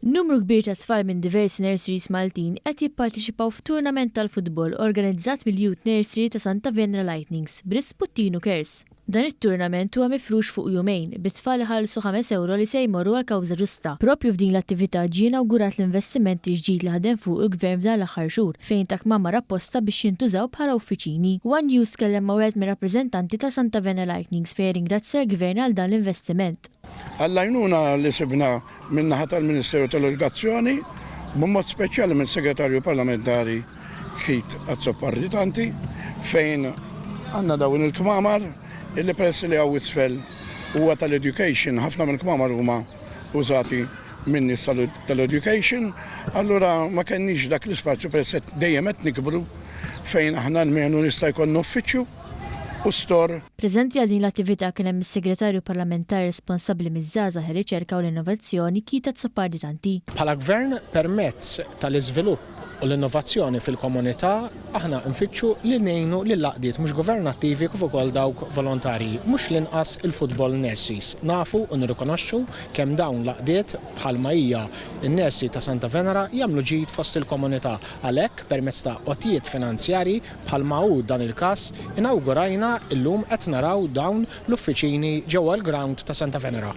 Numru kbir ta' tfal minn diversi nurseries Maltin qed jipparteċipaw f'turnament tal-futbol organizzat mill-Youth Nursery ta' Santa Venera Lightnings b'Risputtino Kers. Dan it-turnament huwa mifrux fuq jumejn bit-tfal iħallsu €5 li se jmorru għal kawża ġusta. Proprju f'din l-attività ġie inawgurat l-investimenti ġdid li ħadem fuq il-gvern f'dan l-aħħar xhur fejn ta' kmamar apposta biex jintużaw bħala uffiċini. One News kellem ma' wieħed mir-rappreżentanti ta' Santa Venera Lightnings fejn ringrazzja l-gvern għal dan l-investiment. Għallajnuna li sibna min-naħa tal-Ministeru tal-Irrigazzjoni, b'mod speċjali mill-Segretarju Parlamentari Kit Azzoparditanti, fejn għandna dawn il-kmamar illi peress li għaw isfel huwa tal-education, ħafna mill-kmamar huma użati minn nies tal-education, allura ma kenniex dak l-ispazju peress dejjem qed nikbru fejn aħna nmenu nista' jkollna uffiċċju u stor. Preżenti għal din l-attività kien hemm is-Segretarju Parlamentari responsabbli miż-żgħażagħ ir-riċerka u l-innovazzjoni Kit Azzoparditanti. Bħala gvern permezz tal-iżvilupp u l-innovazzjoni fil-komunità aħna nfittxu li ngħinu lil laqdiet mhux governattivi kif ukoll dawk volontarji, mhux l-inqas il-football nurseries. Nafu u nirrikonoxxu kemm dawn laqdiet bħalma hija n-nursery ta' Santa Venera jagħmlu ġid fost il-komunità. Għalhekk permezz ta' qotjiet finanzjarji bħalma hu dan il-każ inawgurajna llum qed naraw dawn l-uffiċini ġewwa l-ground ta' Santa Venera.